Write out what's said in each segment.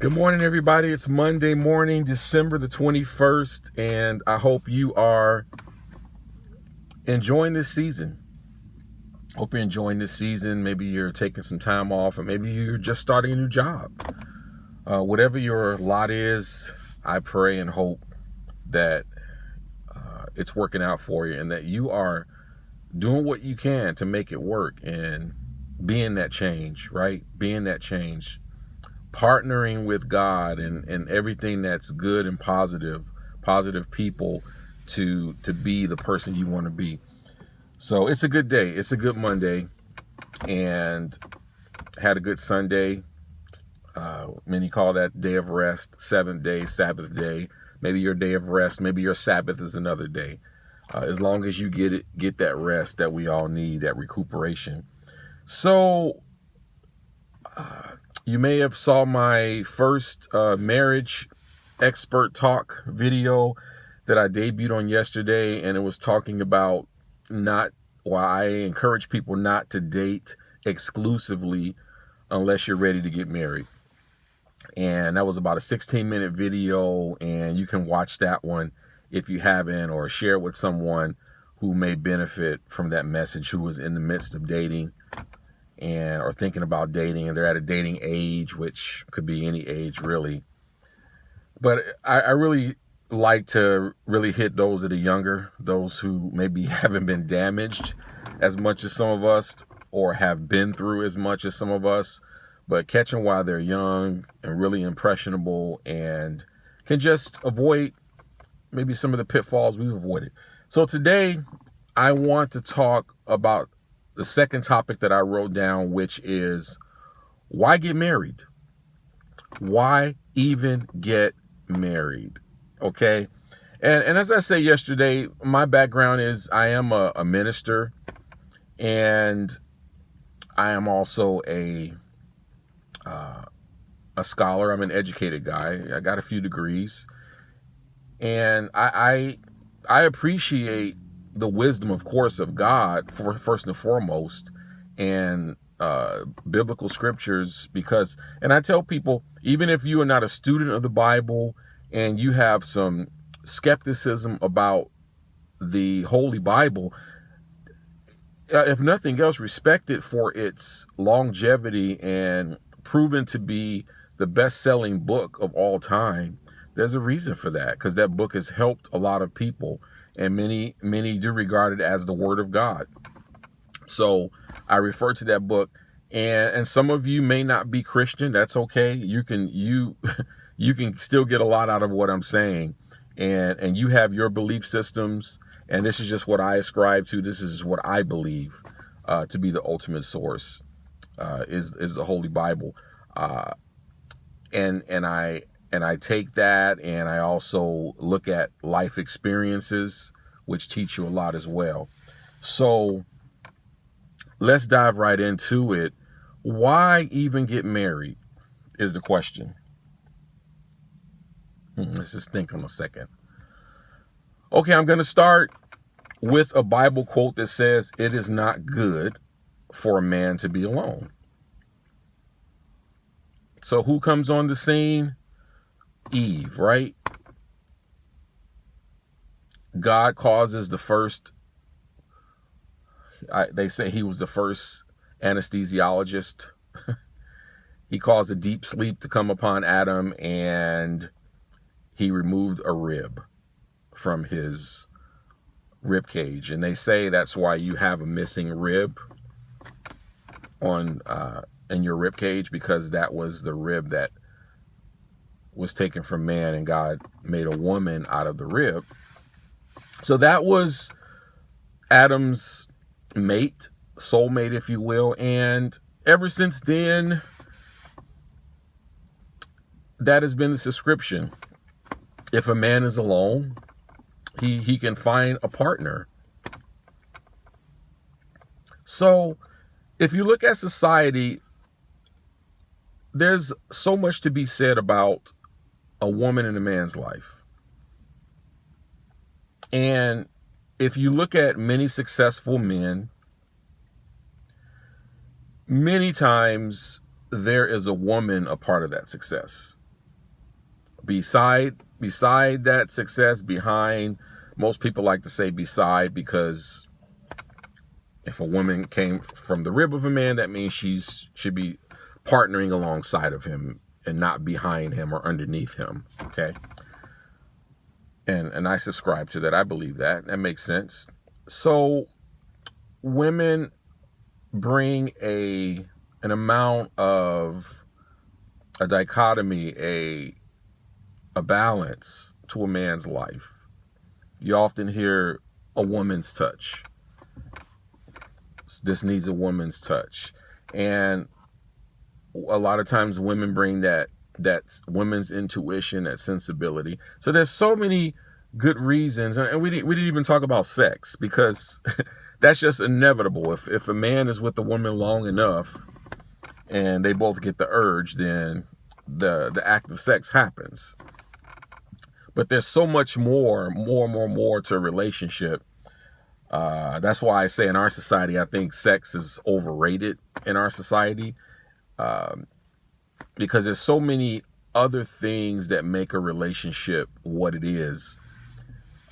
Good morning, everybody. It's Monday morning, December the 21st, and I hope you are enjoying this season. Hope you're enjoying this season. Maybe you're taking some time off, or maybe you're just starting a new job. Whatever your lot is, I pray and hope that it's working out for you and that you are doing what you can to make it work and being that change, right? Being that change. Partnering with God and everything that's good and positive people to be the person you want to be. So it's a good day. It's a good Monday, and had a good Sunday. Many call that day of rest, seventh day, Sabbath day. Maybe your day of rest, maybe your Sabbath is another day. As long as you get that rest that we all need, that recuperation. So you may have saw my first marriage expert talk video that I debuted on yesterday, and it was talking about I encourage people not to date exclusively unless you're ready to get married. And that was about a 16-minute video, and you can watch that one if you haven't, or share it with someone who may benefit from that message, who is in the midst of dating and or thinking about dating, and they're at a dating age, which could be any age really. But I really like to really hit those that are younger, those who maybe haven't been damaged as much as some of us, or have been through as much as some of us, but catch them while they're young and really impressionable, and can just avoid maybe some of the pitfalls we've avoided. So today I want to talk about the second topic that I wrote down, which is why get married? Why even get married? Okay. And as I said yesterday, my background is I am a minister, and I am also a scholar. I'm an educated guy. I got a few degrees, and I appreciate the wisdom, of course, of God for first and foremost, and biblical scriptures, because, and I tell people, even if you are not a student of the Bible and you have some skepticism about the Holy Bible, if nothing else, respect it for its longevity and proven to be the best-selling book of all time. There's a reason for that, because that book has helped a lot of people, and many do regard it as the Word of God. So I refer to that book, and some of you may not be Christian. That's okay. You can still get a lot out of what I'm saying, and you have your belief systems, and this is just what I ascribe to. This is what I believe to be the ultimate source, is the Holy Bible, and I take that, and I also look at life experiences, which teach you a lot as well. So let's dive right into it. Why even get married is the question. Let's just think on a second. Okay, I'm going to start with a Bible quote that says, "It is not good for a man to be alone." So who comes on the scene? Eve, right? God causes the first, they say he was the first anesthesiologist. He caused a deep sleep to come upon Adam, and he removed a rib from his rib cage. And they say that's why you have a missing rib in your rib cage, because that was the rib that was taken from man, and God made a woman out of the rib. So that was Adam's mate, soulmate, if you will. And ever since then, that has been the subscription. If a man is alone, he can find a partner. So if you look at society, there's so much to be said about a woman in a man's life. And if you look at many successful men, many times there is a woman a part of that success. beside that success, behind, most people like to say beside, because if a woman came from the rib of a man, that means she should be partnering alongside of him and not behind him or underneath him. Okay. And I subscribe to that. I believe that. That makes sense. So women bring an amount of a dichotomy, a balance to a man's life. You often hear a woman's touch. This needs a woman's touch. And a lot of times women bring that women's intuition, that sensibility. So there's so many good reasons. And we didn't even talk about sex, because that's just inevitable. If a man is with a woman long enough and they both get the urge, then the act of sex happens. But there's so much more to a relationship. That's why I say in our society, I think sex is overrated in our society, because there's so many other things that make a relationship what it is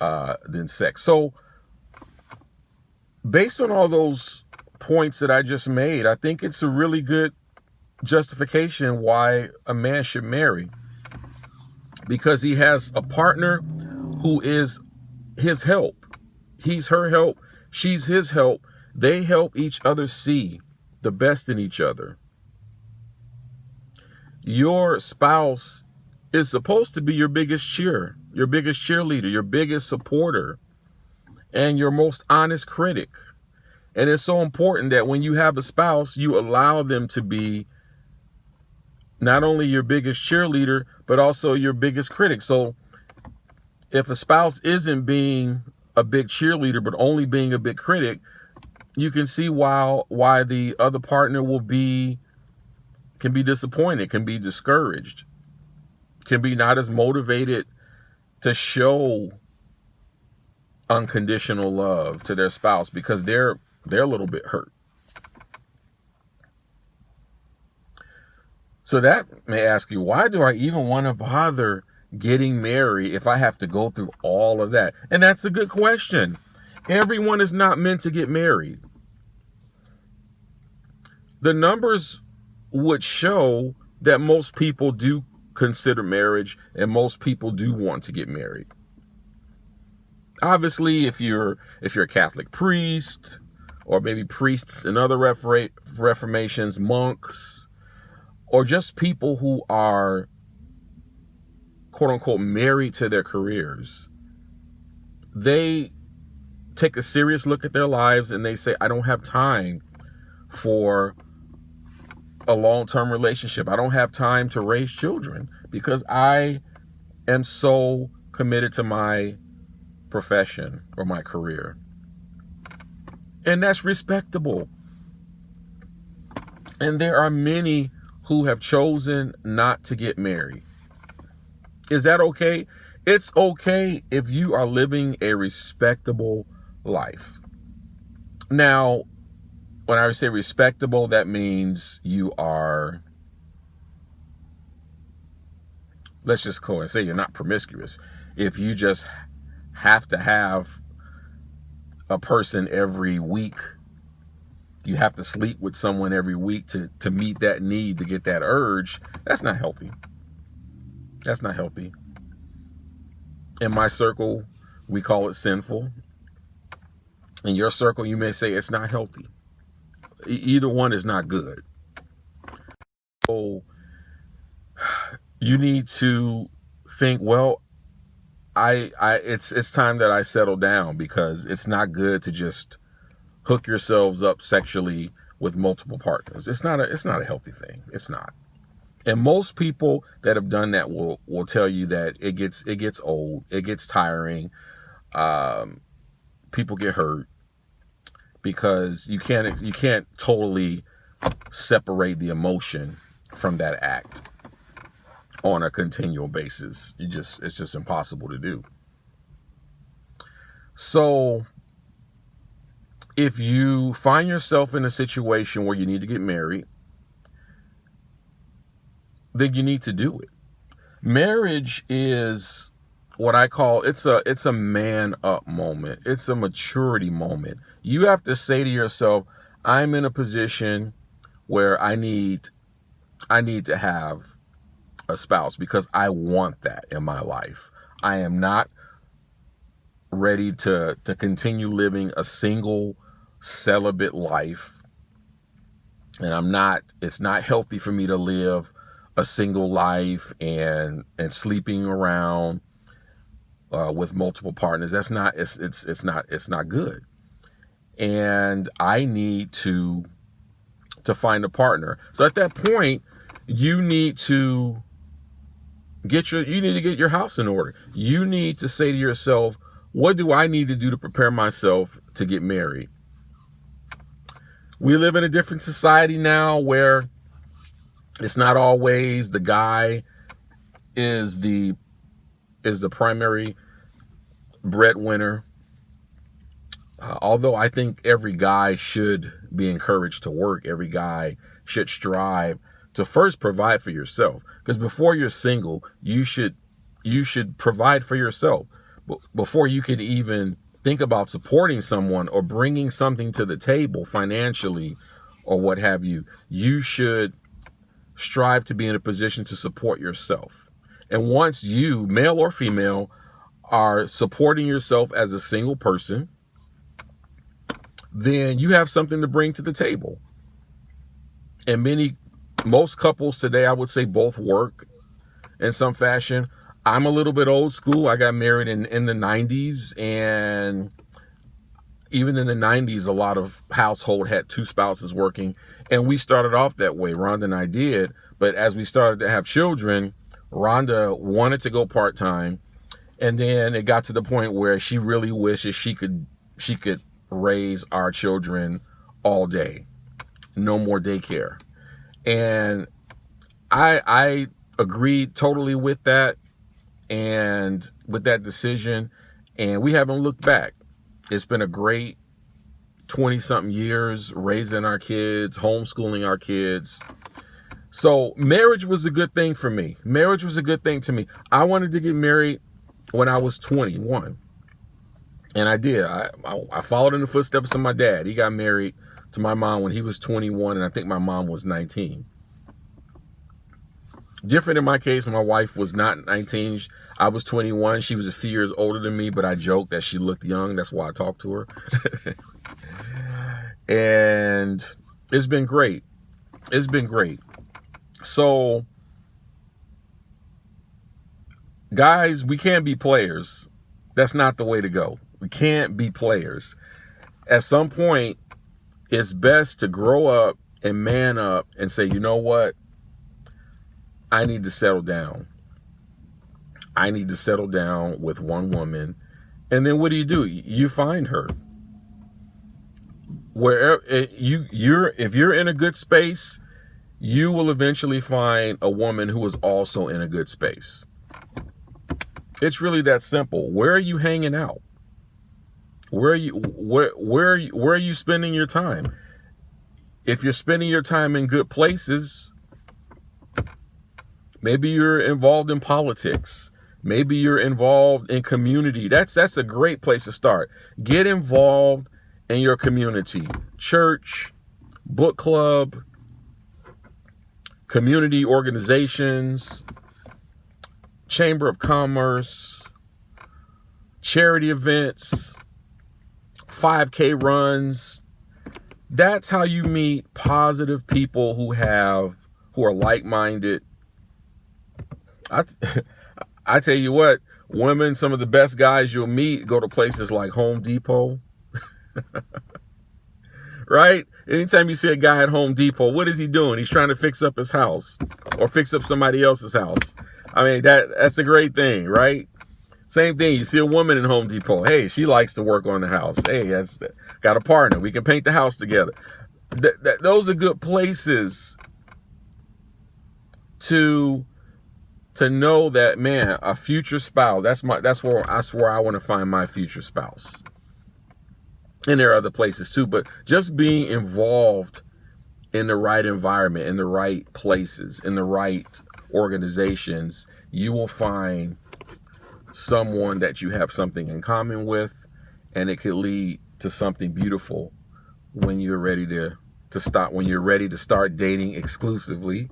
than sex. So based on all those points that I just made, I think it's a really good justification why a man should marry, because he has a partner who is his help. He's her help. She's his help. They help each other see the best in each other. Your spouse is supposed to be your biggest cheerleader, your biggest supporter, and your most honest critic. And it's so important that when you have a spouse, you allow them to be not only your biggest cheerleader, but also your biggest critic. So if a spouse isn't being a big cheerleader, but only being a big critic, you can see why the other partner can be disappointed, can be discouraged, can be not as motivated to show unconditional love to their spouse, because they're a little bit hurt. So that may ask you, why do I even want to bother getting married if I have to go through all of that? And that's a good question. Everyone is not meant to get married. The numbers would show that most people do consider marriage, and most people do want to get married. Obviously, if you're a Catholic priest, or maybe priests in other reformations, monks, or just people who are quote unquote married to their careers, they take a serious look at their lives and they say, I don't have time for a long-term relationship. I don't have time to raise children because I am so committed to my profession or my career. And that's respectable. And there are many who have chosen not to get married. Is that okay? It's okay if you are living a respectable life. Now, when I say respectable, that means you are, let's just go and say you're not promiscuous. If you just have to have a person every week, you have to sleep with someone every week to meet that need, to get that urge, that's not healthy. That's not healthy. In my circle, we call it sinful. In your circle, you may say it's not healthy. Either one is not good. So you need to think, well, it's time that I settle down, because it's not good to just hook yourselves up sexually with multiple partners. It's not a healthy thing. It's not. And most people that have done that will tell you that it gets old, it gets tiring. People get hurt because you can't totally separate the emotion from that act on a continual basis. It's just impossible to do. So if you find yourself in a situation where you need to get married, then you need to do it. Marriage is what I call, it's a man up moment. It's a maturity moment. You have to say to yourself, I'm in a position where I need to have a spouse because I want that in my life. I am not ready to continue living a single celibate life. And it's not healthy for me to live a single life and sleeping around with multiple partners. That's not, it's not good. And I need to find a partner. So at that point, you need to get your house in order. You need to say to yourself, what do I need to do to prepare myself to get married? We live in a different society now where it's not always the guy is the primary breadwinner. Although I think every guy should be encouraged to work. Every guy should strive to first provide for yourself. Because before you're single, you should provide for yourself. Before you could even think about supporting someone or bringing something to the table financially or what have you, you should strive to be in a position to support yourself. And once you, male or female, are supporting yourself as a single person, then you have something to bring to the table. And most couples today, I would say, both work in some fashion. I'm a little bit old school. I got married in the 90s, and even in the 90s, a lot of household had two spouses working, and we started off that way. Rhonda and I did, but as we started to have children, Rhonda wanted to go part-time, and then it got to the point where she really wishes she could raise our children all day. No more daycare. And I agreed totally with that and with that decision, and we haven't looked back. It's been a great 20-something years raising our kids, homeschooling our kids. So marriage was a good thing for me. Marriage was a good thing to me. I wanted to get married when I was 21. And I did. I followed in the footsteps of my dad. He got married to my mom when he was 21, and I think my mom was 19. Different in my case, my wife was not 19. I was 21. She was a few years older than me, but I joked that she looked young. That's why I talked to her. And it's been great. It's been great. So, guys, we can't be players. That's not the way to go. We can't be players. At some point, it's best to grow up and man up and say, you know what? I need to settle down. I need to settle down with one woman. And then what do? You find her. Wherever if you're in a good space, you will eventually find a woman who is also in a good space. It's really that simple. Where are you hanging out? Where are you spending your time? If you're spending your time in good places, maybe you're involved in politics. Maybe you're involved in community. That's a great place to start. Get involved in your community. Church, book club, community organizations, Chamber of Commerce, charity events, 5K runs. That's how you meet positive people who are like-minded. I tell you what, women, some of the best guys you'll meet go to places like Home Depot. Right? Anytime you see a guy at Home Depot, what is he doing? He's trying to fix up his house or fix up somebody else's house. I mean, that's a great thing, right? Same thing. You see a woman in Home Depot. Hey, she likes to work on the house. Hey, that's got a partner. We can paint the house together. Those are good places to know that, man, a future spouse. That's where I want to find my future spouse. And there are other places too, but just being involved in the right environment, in the right places, in the right organizations, you will find someone that you have something in common with, and it could lead to something beautiful when you're ready to start dating exclusively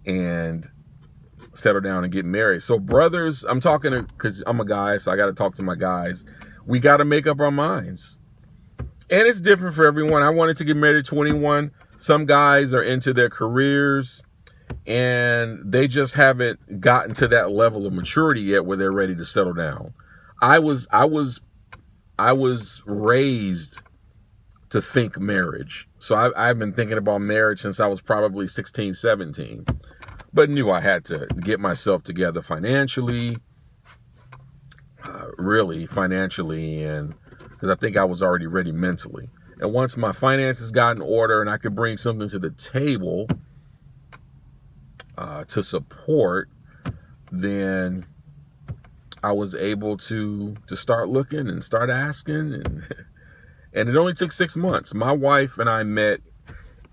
and settle down and get married. So brothers, I'm talking to, because I'm a guy, so I got to talk to my guys. We got to make up our minds. And it's different for everyone. I wanted to get married at 21. Some guys are into their careers and they just haven't gotten to that level of maturity yet where they're ready to settle down. I was raised to think marriage. So I've been thinking about marriage since I was probably 16, 17, but knew I had to get myself together financially, really financially, and because I think I was already ready mentally. And once my finances got in order and I could bring something to the table to support, then I was able to start looking and start asking. And it only took 6 months. My wife and I met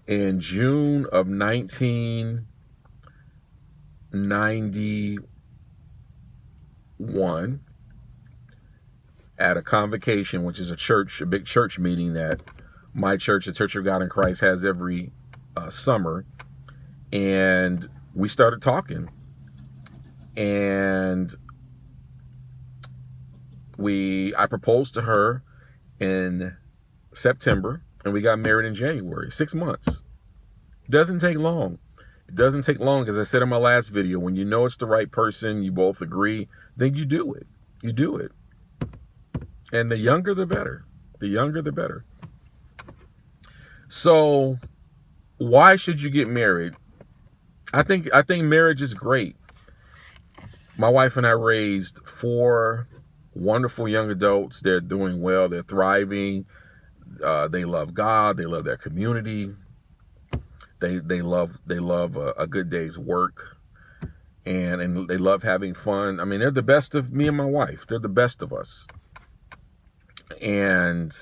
in June of 1991 at a convocation, which is a big church meeting that my church, the Church of God in Christ, has every summer. And we started talking. And I proposed to her in September, and we got married in January. 6 months. Doesn't take long. It doesn't take long, as I said in my last video. When you know it's the right person, you both agree, then you do it. You do it. And the younger, the better. The younger, the better. So, why should you get married? I think marriage is great. My wife and I raised 4 wonderful young adults. They're doing well. They're thriving. They love God. They love their community. They love a good day's work, and they love having fun. I mean, they're the best of me and my wife. They're the best of us. And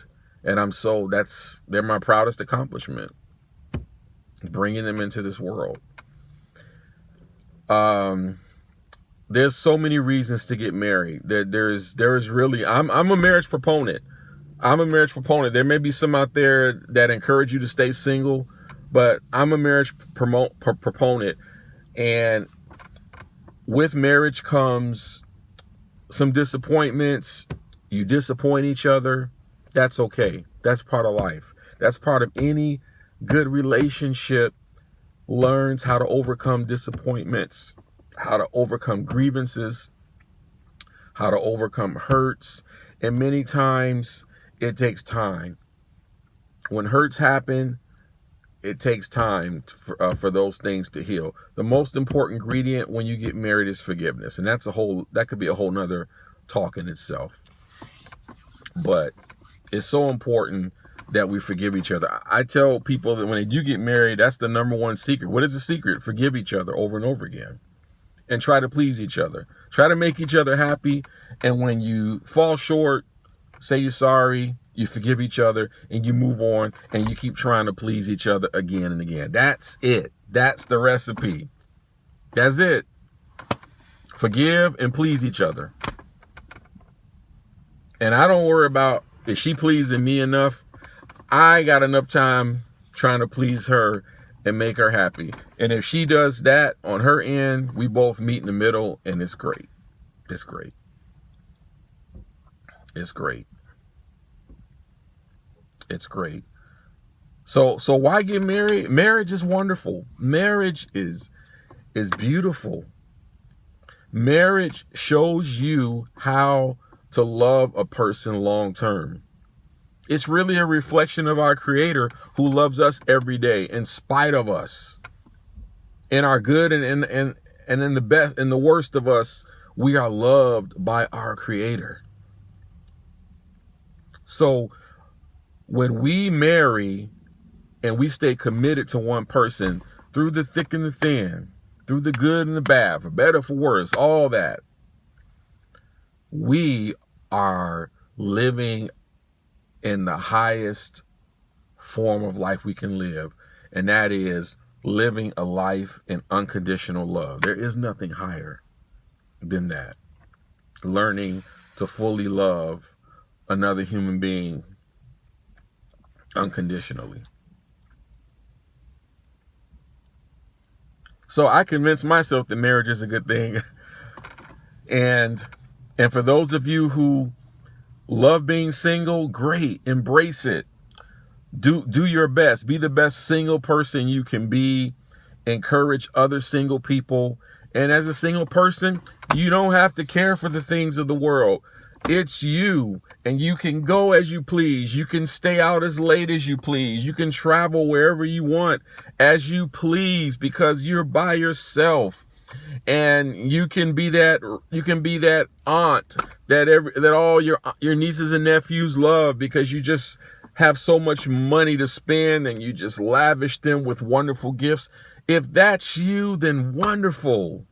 they're my proudest accomplishment, bringing them into this world. There's so many reasons to get married. There's really, I'm a marriage proponent. There may be some out there that encourage you to stay single, but I'm a marriage proponent. And with marriage comes some disappointments. You disappoint each other. That's okay. That's part of life. That's part of any good relationship. Learns how to overcome disappointments, how to overcome grievances, how to overcome hurts. And many times it takes time. When hurts happen, it takes time for those things to heal. The most important ingredient when you get married is forgiveness. And that could be a whole nother talk in itself. But it's so important that we forgive each other. I tell people that when they do get married, that's the number one secret. What is the secret? Forgive each other over and over again. And try to please each other. Try to make each other happy. And when you fall short, say you're sorry, you forgive each other, and you move on, and you keep trying to please each other again and again. That's it. That's the recipe. That's it. Forgive and please each other. And I don't worry about, is she pleasing me enough? I got enough time trying to please her and make her happy. And if she does that on her end, we both meet in the middle, and it's great. It's great. It's great. It's great. So why get married? Marriage is wonderful. Marriage is beautiful. Marriage shows you how to love a person long term. It's really a reflection of our Creator who loves us every day in spite of us. In our good and in the best and the worst of us, we are loved by our Creator. So when we marry and we stay committed to one person through the thick and the thin, through the good and the bad, for better, for worse, all that, we are living in the highest form of life we can live. And that is living a life in unconditional love. There is nothing higher than that. Learning to fully love another human being unconditionally. So I convinced myself that marriage is a good thing. And for those of you who love being single, great, embrace it. Do your best. Be the best single person you can be. Encourage other single people. And as a single person, you don't have to care for the things of the world. It's you, and you can go as you please. You can stay out as late as you please. You can travel wherever you want as you please, because you're by yourself. And you can be that aunt that all your nieces and nephews love, because you just have so much money to spend and you just lavish them with wonderful gifts. If that's you, then wonderful.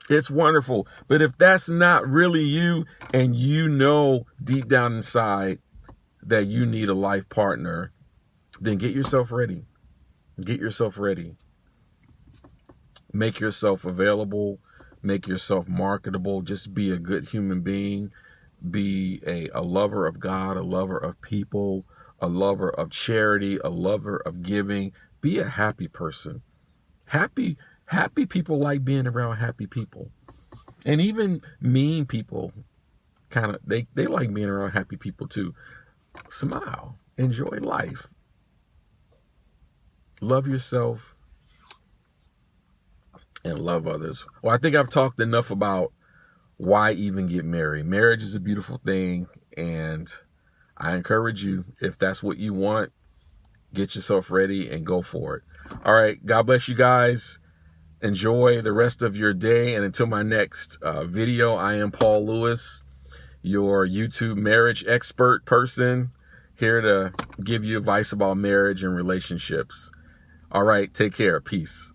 It's wonderful. But if that's not really you, and you know deep down inside that you need a life partner, then get yourself ready. Get yourself ready. Make yourself available. Make yourself marketable. Just be a good human being. Be a lover of God, a lover of people, a lover of charity, a lover of giving. Be a happy person. Happy people like being around happy people. And even mean people, they like being around happy people too. Smile. Enjoy life. Love yourself and love others. Well, I think I've talked enough about why even get married. Marriage is a beautiful thing, and I encourage you, if that's what you want, get yourself ready and go for it. All right. God bless you guys. Enjoy the rest of your day. And until my next video, I am Paul Lewis, your YouTube marriage expert person, here to give you advice about marriage and relationships. All right. Take care. Peace.